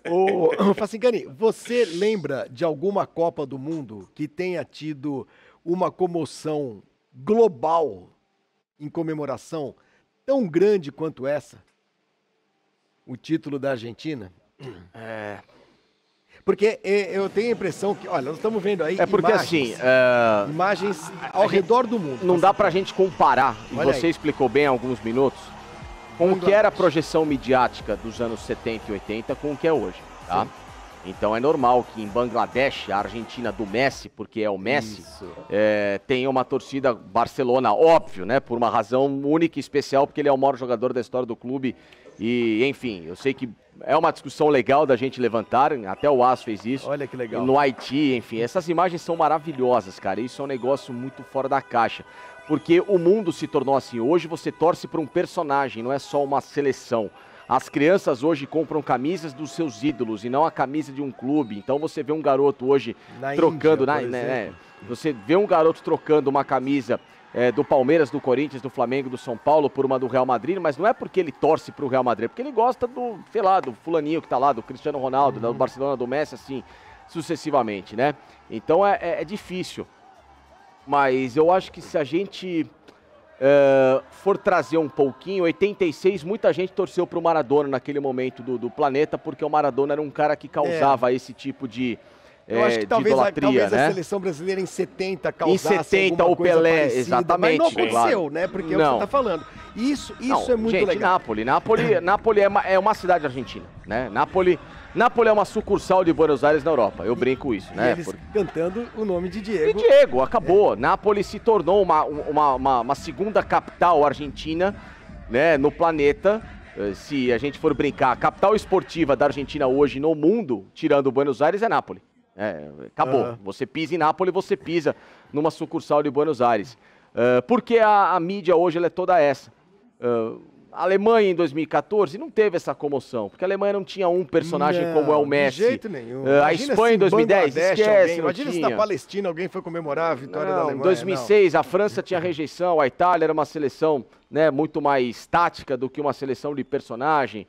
Ô, Facingani, você lembra de alguma Copa do Mundo que tenha tido uma comoção global em comemoração tão grande quanto essa? O título da Argentina? Porque eu tenho a impressão que, olha, nós estamos vendo aí porque imagens, assim, imagens ao redor do mundo. não dá pra gente comparar, e Olha você aí. explicou bem há alguns minutos, com o que era a projeção midiática dos anos 70 e 80 com o que é hoje, tá? Então é normal que em Bangladesh, a Argentina do Messi, porque é o Messi, tenha uma torcida Barcelona, óbvio, né? Por uma razão única e especial, porque ele é o maior jogador da história do clube. E, enfim, eu sei que é uma discussão legal da gente levantar, até o AS fez isso. Olha que legal. E no Haiti, enfim, essas imagens são maravilhosas, cara. Isso é um negócio muito fora da caixa. Porque o mundo se tornou assim. Hoje você torce para um personagem, não é só uma seleção. As crianças hoje compram camisas dos seus ídolos e não a camisa de um clube. Então você vê um garoto hoje Na trocando, Índia, você vê um garoto trocando uma camisa do Palmeiras, do Corinthians, do Flamengo, do São Paulo por uma do Real Madrid, mas não é porque ele torce pro Real Madrid, é porque ele gosta do, sei lá, do fulaninho que tá lá, do Cristiano Ronaldo, do Barcelona, do Messi, assim, sucessivamente, né? Então é difícil. Mas eu acho que se a gente for trazer um pouquinho, 86, muita gente torceu pro Maradona naquele momento do planeta, porque o Maradona era um cara que causava esse tipo de Eu acho que talvez, idolatria, a né? seleção brasileira em 70 causasse Em 70 alguma o coisa Pelé, parecida, exatamente, mas não aconteceu, claro. né? Porque é o que você está falando. Isso é muito gente, legal. Nápoles é uma cidade argentina, né? Nápoles é uma sucursal de Buenos Aires na Europa, eu brinco isso, né? E eles cantando o nome de Diego. E Diego, acabou. Nápoles se tornou uma segunda capital argentina, né, no planeta. Se a gente for brincar, a capital esportiva da Argentina hoje no mundo, tirando Buenos Aires, é Nápoles. Acabou. Você pisa em Nápoles, você pisa numa sucursal de Buenos Aires. Porque a mídia hoje ela é toda essa. A Alemanha em 2014 não teve essa comoção, porque a Alemanha não tinha um personagem como é o Messi. De jeito nenhum. A Espanha em 2010, esquece, imagina se na Palestina alguém foi comemorar a vitória da Alemanha. Em 2006, a França tinha rejeição, a Itália era uma seleção, né, muito mais tática do que uma seleção de personagem.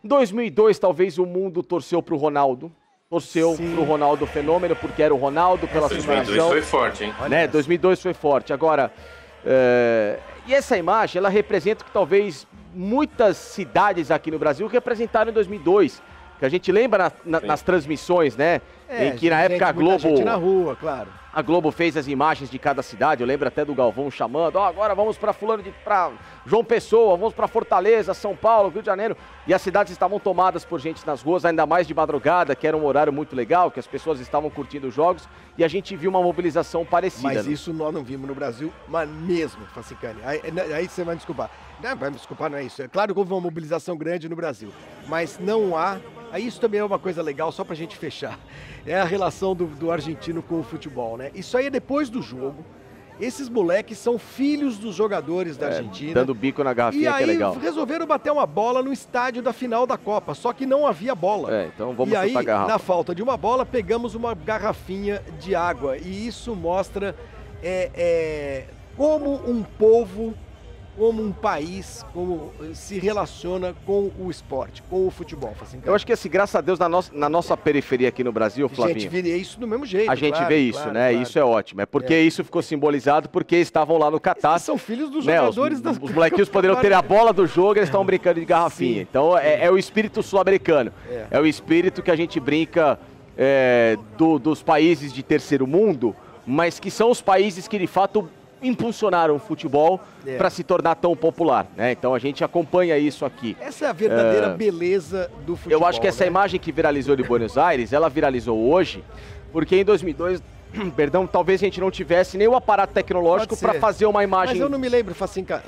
Em 2002, talvez o mundo torceu para o Ronaldo. Torceu pro Ronaldo fenômeno, porque era o Ronaldo pela superação. 2002 foi forte, hein? Né? 2002 foi forte. Agora, e essa imagem, ela representa que talvez muitas cidades aqui no Brasil representaram em 2002. Que a gente lembra nas transmissões, né? Em que na época a Globo... gente na rua, claro. A Globo fez as imagens de cada cidade, eu lembro até do Galvão chamando, agora vamos para pra João Pessoa, vamos para Fortaleza, São Paulo, Rio de Janeiro, e as cidades estavam tomadas por gente nas ruas, ainda mais de madrugada, que era um horário muito legal, que as pessoas estavam curtindo os jogos, e a gente viu uma mobilização parecida. Mas isso nós não vimos no Brasil, mas mesmo, Facicani, aí você vai me desculpar. Não, vai me desculpar, não é isso. É claro que houve uma mobilização grande no Brasil, mas não há... Aí isso também é uma coisa legal, só pra gente fechar. É a relação do argentino com o futebol, né? Isso aí é depois do jogo. Esses moleques são filhos dos jogadores da Argentina. Dando bico na garrafinha, que é legal. E aí resolveram bater uma bola no estádio da final da Copa, só que não havia bola. Então vamos chutar a garrafa. Na falta de uma bola, pegamos uma garrafinha de água. E isso mostra como um povo, como um país, como se relaciona com o esporte, com o futebol. Assim, eu acho que, assim, graças a Deus, na nossa periferia aqui no Brasil, Flavinho... A gente vê isso do mesmo jeito. A gente vê isso, né? Claro. Isso é ótimo. É porque isso ficou simbolizado porque estavam lá no Catar. São filhos dos jogadores das... Os molequinhos poderiam ter a bola do jogo, eles estão brincando de garrafinha. Sim, então, é o espírito sul-americano. É o espírito que a gente brinca dos países de terceiro mundo, mas que são os países que, de fato... impulsionaram o futebol para se tornar tão popular, né? Então a gente acompanha isso aqui. Essa é a verdadeira beleza do futebol. Eu acho que essa imagem que viralizou de Buenos Aires, ela viralizou hoje, porque em 2002, perdão, talvez a gente não tivesse nem o aparato tecnológico para fazer uma imagem... Mas eu não me lembro, Facinca,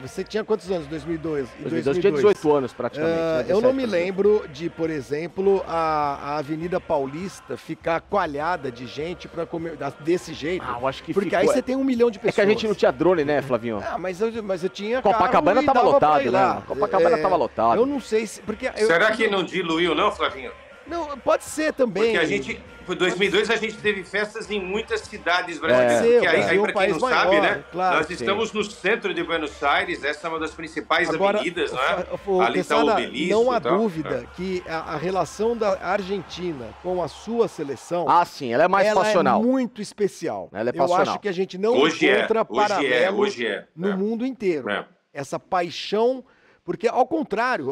você tinha quantos anos em 2002? Em 2002 tinha 18 anos praticamente. Né? Eu não me lembro de, por exemplo, a Avenida Paulista ficar coalhada de gente para comer desse jeito. Eu acho que porque aí você tem 1 milhão de pessoas. É que a gente não tinha drone, né, Flavinho? Mas eu tinha Copacabana carro tava lotado, lá. né? Copacabana tava lotado. Eu não sei se... Será que não diluiu não, Flavinho? Não, pode ser também. Porque em 2002 a gente teve festas em muitas cidades Pode brasileiras. ser, Porque o aí, Brasil é um para quem país não sabe, maior, né? claro. Nós Sim. estamos no centro de Buenos Aires, essa é uma das principais Agora, avenidas, né? Ali está Quesada, o obelisco não há e tal. dúvida que a relação da Argentina com a sua seleção Ah, sim, ela é mais passional. é muito especial. Ela é Eu passional. acho que a gente não Hoje encontra paralelo hoje é. no mundo inteiro. É. Essa paixão, porque ao contrário,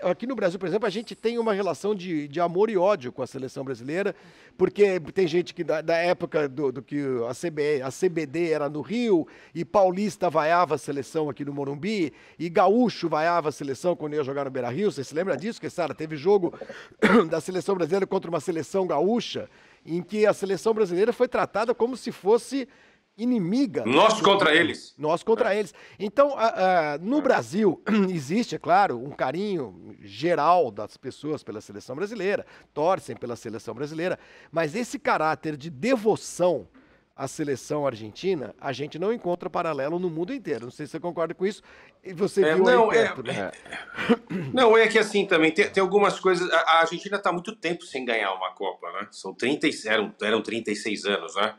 aqui no Brasil, por exemplo, a gente tem uma relação de amor e ódio com a seleção brasileira, porque tem gente que da época do que a CBD era no Rio, e paulista vaiava a seleção aqui no Morumbi, e gaúcho vaiava a seleção quando ia jogar no Beira-Rio. Você se lembra disso, Quesada? Teve jogo da seleção brasileira contra uma seleção gaúcha, em que a seleção brasileira foi tratada como se fosse inimiga. Nós contra eles. Nós contra eles. Então, no Brasil, existe, é claro, um carinho geral das pessoas pela seleção brasileira, torcem pela seleção brasileira, mas esse caráter de devoção à seleção argentina, a gente não encontra paralelo no mundo inteiro. Não sei se você concorda com isso. E você viu não, aí perto, né? Não, é que assim também, tem algumas coisas. A Argentina está há muito tempo sem ganhar uma Copa, né? Eram 36 anos, né?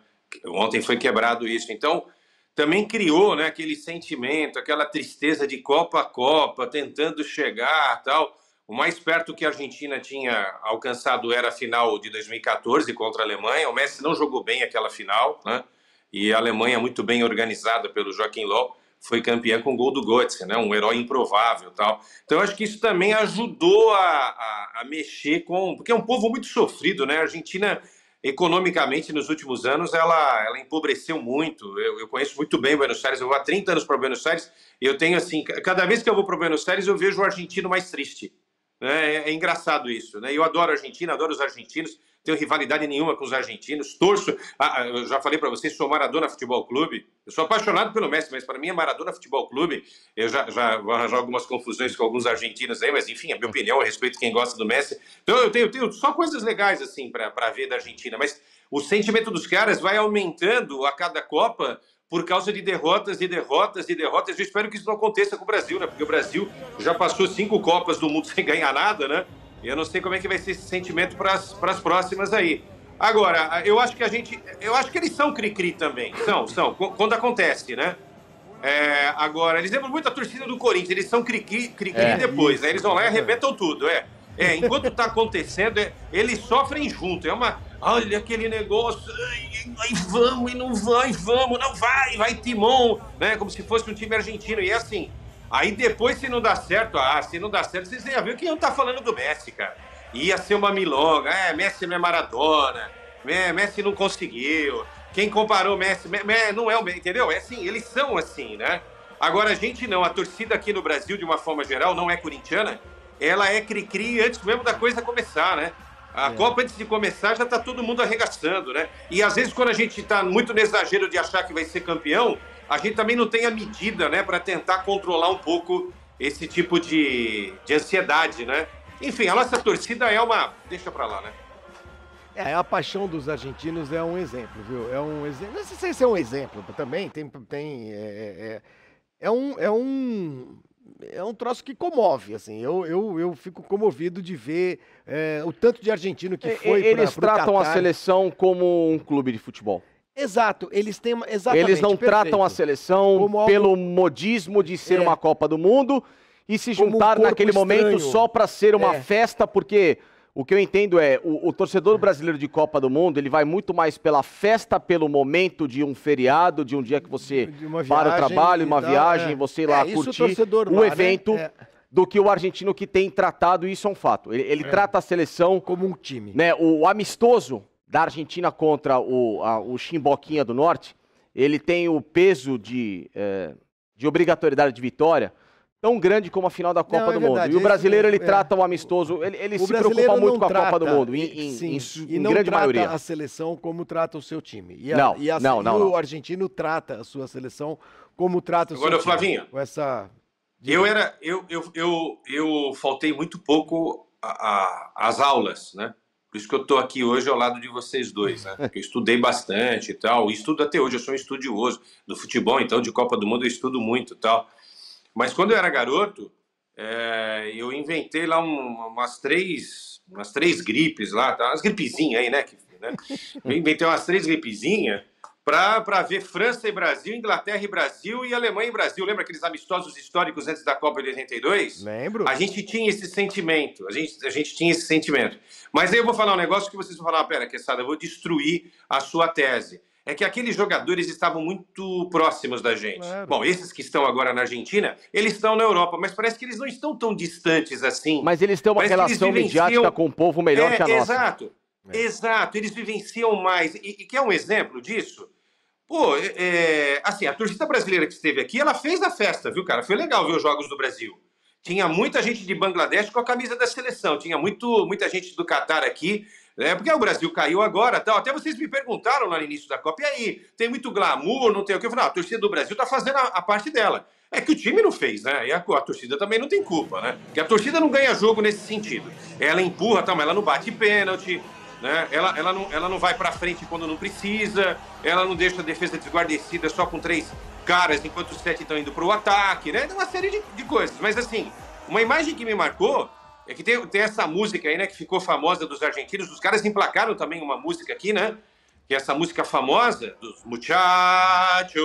Ontem foi quebrado isso. Então, também criou, né, aquele sentimento, aquela tristeza de Copa a Copa, tentando chegar tal. O mais perto que a Argentina tinha alcançado era a final de 2014 contra a Alemanha. O Messi não jogou bem aquela final, né? E a Alemanha, muito bem organizada pelo Joachim Löw, foi campeã com o gol do Götze, né? Um herói improvável tal. Então, eu acho que isso também ajudou a mexer com... Porque é um povo muito sofrido, né? A Argentina... Economicamente, nos últimos anos, ela empobreceu muito. Eu conheço muito bem Buenos Aires, eu vou há 30 anos para Buenos Aires, e eu tenho assim, cada vez que eu vou para Buenos Aires, eu vejo o argentino mais triste. Né? É engraçado isso, né? Eu adoro a Argentina, adoro os argentinos, tenho rivalidade nenhuma com os argentinos, torço. Eu já falei para vocês, sou Maradona Futebol Clube, eu sou apaixonado pelo Messi, mas para mim é Maradona Futebol Clube. Eu já vou arranjar algumas confusões com alguns argentinos aí, mas enfim, a minha opinião, eu respeito quem gosta do Messi. Então eu tenho só coisas legais assim para ver da Argentina, mas o sentimento dos caras vai aumentando a cada Copa por causa de derrotas e derrotas e derrotas. Eu espero que isso não aconteça com o Brasil, né? Porque o Brasil já passou 5 Copas do Mundo sem ganhar nada, né? E eu não sei como é que vai ser esse sentimento para as próximas aí. Agora, eu acho que eles são cri-cri também. São, quando acontece, né? Agora, eles lembram muito a torcida do Corinthians, eles são cri-cri depois, né? Eles vão lá e arrebentam tudo, enquanto tá acontecendo, eles sofrem junto, olha aquele negócio, aí vamos e não vai, vamos, não vai Timão, né? Como se fosse um time argentino, e é assim. Aí depois, se não dá certo, vocês já viram que não tá falando do Messi, cara. Ia ser uma milonga, Messi não é Maradona, Messi não conseguiu, quem comparou Messi, não é o Messi, entendeu? É assim, eles são assim, né? Agora, a gente não, a torcida aqui no Brasil, de uma forma geral, não é corintiana, ela é cri-cri antes mesmo da coisa começar, né? A Copa, antes de começar, já tá todo mundo arregaçando, né? E às vezes, quando a gente tá muito no exagero de achar que vai ser campeão, a gente também não tem a medida, né, para tentar controlar um pouco esse tipo de ansiedade, né? Enfim, a nossa torcida é uma... Deixa pra lá, né? A paixão dos argentinos é um exemplo, viu? É um exemplo. Não sei se é um exemplo também. É um troço que comove, assim. Eu fico comovido de ver o tanto de argentino que foi para Eles tratam a seleção como um clube de futebol. Exato, eles têm exatamente. Eles não tratam a seleção como pelo modismo de ser uma Copa do Mundo e se juntar naquele momento só para ser uma festa, porque o que eu entendo é o torcedor brasileiro de Copa do Mundo, ele vai muito mais pela festa, pelo momento de um feriado, de um dia que você para o trabalho, uma viagem, você ir lá curtir o evento, do que o argentino que tem tratado, isso é um fato. Ele trata a seleção como um time. Né, o amistoso da Argentina contra o Chimboquinha do Norte, ele tem o peso de obrigatoriedade de vitória tão grande como a final da Copa do Mundo. E o brasileiro, ele trata o amistoso, ele se preocupa muito com a Copa do Mundo, em grande maioria. Não trata a seleção como trata o seu time. Não. O argentino trata a sua seleção como trata o seu time. Agora, Flavinho, com essa... eu faltei muito pouco às aulas, né? Por isso que eu estou aqui hoje ao lado de vocês dois, né? Porque eu estudei bastante e tal, e estudo até hoje, eu sou um estudioso do futebol, então de Copa do Mundo eu estudo muito e tal. Mas quando eu era garoto, eu inventei lá umas três umas 3 gripes lá, tá? Umas gripezinhas aí, né? Inventei umas 3 gripezinhas para ver França e Brasil, Inglaterra e Brasil e Alemanha e Brasil. Lembra aqueles amistosos históricos antes da Copa de 82? Lembro. A gente tinha esse sentimento. A gente tinha esse sentimento. Mas aí eu vou falar um negócio que vocês vão falar, pera, Quesada, eu vou destruir a sua tese. É que aqueles jogadores estavam muito próximos da gente. Claro. Bom, esses que estão agora na Argentina, eles estão na Europa, mas parece que eles não estão tão distantes assim. Mas eles têm uma relação midiática com o povo melhor que a nossa. Exato, exato. Eles vivenciam mais. E quer um exemplo disso? Pô, assim, a torcida brasileira que esteve aqui, ela fez a festa, viu, cara? Foi legal ver os jogos do Brasil. Tinha muita gente de Bangladesh com a camisa da seleção. Tinha muita gente do Catar aqui, porque o Brasil caiu agora. Tal. Até vocês me perguntaram lá no início da Copa, e aí, tem muito glamour, não tem o que? Eu falei, não, a torcida do Brasil tá fazendo a parte dela. É que o time não fez, né? E a torcida também não tem culpa, né? Porque a torcida não ganha jogo nesse sentido. Ela empurra, mas ela não bate pênalti. Né? Ela não vai para frente quando não precisa, ela não deixa a defesa desguarnecida só com 3 caras enquanto os 7 estão indo para o ataque, né? Tem uma série de coisas. Mas assim, uma imagem que me marcou é que tem essa música aí, né, que ficou famosa dos argentinos. Os caras emplacaram também uma música aqui, né? Que é essa música famosa dos muchachos.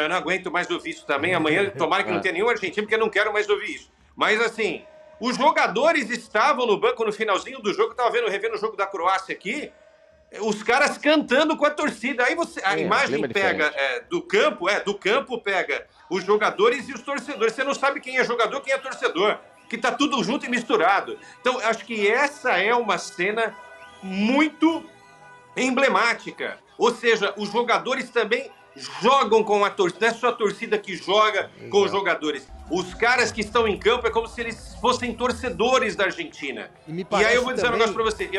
Não aguento mais ouvir isso também. Amanhã, tomara que não tenha nenhum argentino, porque eu não quero mais ouvir isso. Mas assim, os jogadores estavam no banco no finalzinho do jogo, estava revendo o jogo da Croácia aqui, os caras cantando com a torcida. Aí a imagem pega do campo pega os jogadores e os torcedores. Você não sabe quem é jogador, quem é torcedor, que tá tudo junto e misturado. Então, acho que essa é uma cena muito emblemática. Ou seja, os jogadores também jogam com a torcida, não é só a torcida que joga com os jogadores. Os caras que estão em campo é como se eles fossem torcedores da Argentina. E aí eu vou dizer um negócio pra você,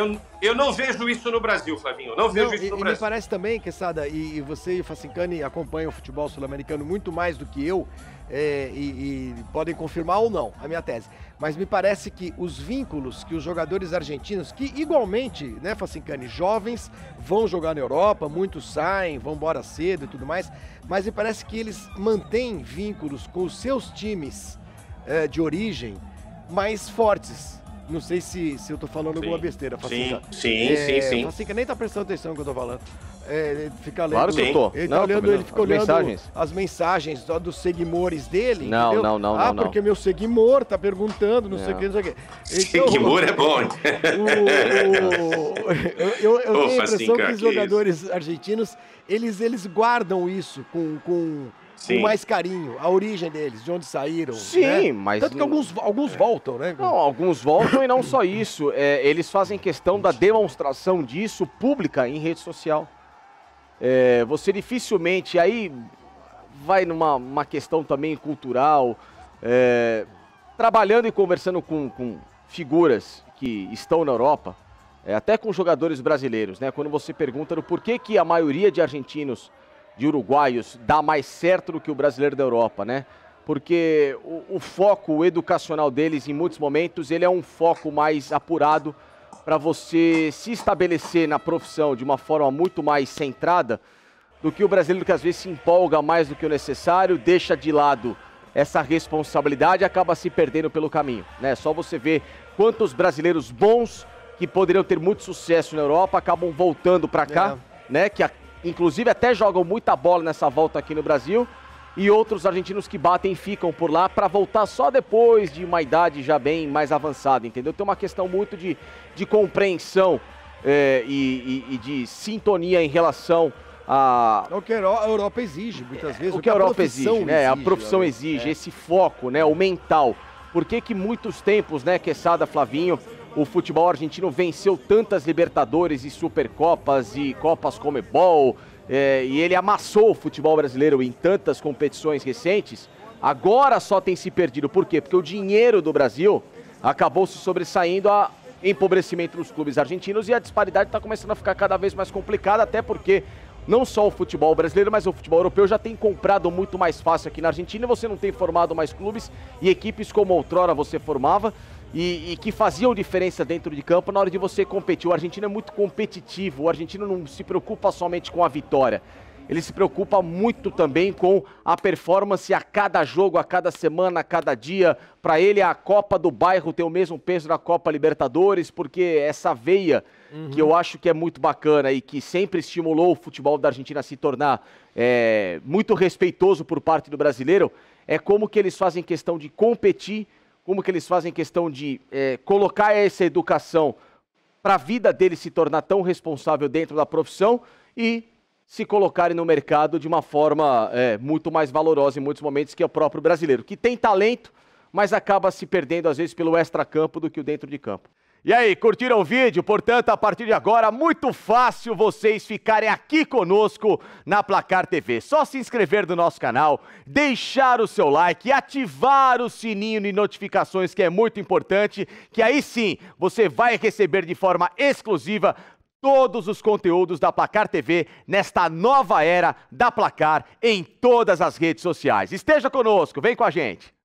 eu não vejo isso no Brasil, Flavinho, não vejo isso no Brasil. Me parece também, Quesada, e você e o Facincani acompanham o futebol sul-americano muito mais do que eu, e podem confirmar ou não a minha tese. Mas me parece que os vínculos que os jogadores argentinos, que igualmente, né, Facincani, jovens, vão jogar na Europa, muitos saem, vão embora cedo e tudo mais, mas me parece que eles mantêm vínculos com os seus times de origem mais fortes. Não sei se eu tô falando alguma besteira, Facinca. Sim. Facinca nem tá prestando atenção no que eu tô falando. Ele fica lendo. Claro que eu tô. Ele fica olhando as mensagens dos seguidores dele. Não. Porque meu seguidor tá perguntando, não sei o que, não sei o que. Então, seguidor é bom. Eu tenho a impressão que os jogadores argentinos, eles guardam isso com mais carinho, a origem deles, de onde saíram. Sim, né? mas... Tanto que alguns voltam, né? Não, alguns voltam e não só isso. Eles fazem questão da demonstração disso pública em rede social. Você dificilmente, aí vai numa questão também cultural, trabalhando e conversando com figuras que estão na Europa, até com jogadores brasileiros, né? Quando você pergunta do porquê que a maioria de argentinos, de uruguaios, dá mais certo do que o brasileiro da Europa, né? Porque o foco educacional deles, em muitos momentos, ele é um foco mais apurado para você se estabelecer na profissão de uma forma muito mais centrada do que o brasileiro, que às vezes se empolga mais do que o necessário, deixa de lado essa responsabilidade e acaba se perdendo pelo caminho, né? Só você ver quantos brasileiros bons que poderiam ter muito sucesso na Europa acabam voltando para cá, né? Que inclusive até jogam muita bola nessa volta aqui no Brasil, e outros argentinos que batem e ficam por lá para voltar só depois de uma idade já bem mais avançada, entendeu? Tem uma questão muito de compreensão e de sintonia em relação a... O que a Europa exige, muitas vezes. O que a Europa exige, né? A profissão exige, esse foco, né? O mental. Por que muitos tempos, né, Quesada, Flavinho, o futebol argentino venceu tantas Libertadores e Supercopas e Copas Comebol, e ele amassou o futebol brasileiro em tantas competições recentes? Agora só tem se perdido. Por quê? Porque o dinheiro do Brasil acabou se sobressaindo a empobrecimento dos clubes argentinos, e a disparidade está começando a ficar cada vez mais complicada, até porque não só o futebol brasileiro, mas o futebol europeu já tem comprado muito mais fácil aqui na Argentina, você não tem formado mais clubes e equipes como outrora você formava, e que faziam diferença dentro de campo na hora de você competir. O argentino é muito competitivo, o argentino não se preocupa somente com a vitória, ele se preocupa muito também com a performance a cada jogo, a cada semana, a cada dia. Para ele, a Copa do Bairro tem o mesmo peso da Copa Libertadores, porque essa veia que eu acho que é muito bacana e que sempre estimulou o futebol da Argentina a se tornar muito respeitoso por parte do brasileiro, é como que eles fazem questão de competir, como que eles fazem questão de colocar essa educação para a vida deles se tornar tão responsável dentro da profissão e se colocarem no mercado de uma forma muito mais valorosa em muitos momentos que é o próprio brasileiro, que tem talento, mas acaba se perdendo às vezes pelo extracampo do que o dentro de campo. E aí, curtiram o vídeo? Portanto, a partir de agora, muito fácil vocês ficarem aqui conosco na Placar TV. Só se inscrever no nosso canal, deixar o seu like, ativar o sininho de notificações, que é muito importante, que aí sim você vai receber de forma exclusiva todos os conteúdos da Placar TV nesta nova era da Placar em todas as redes sociais. Esteja conosco, vem com a gente!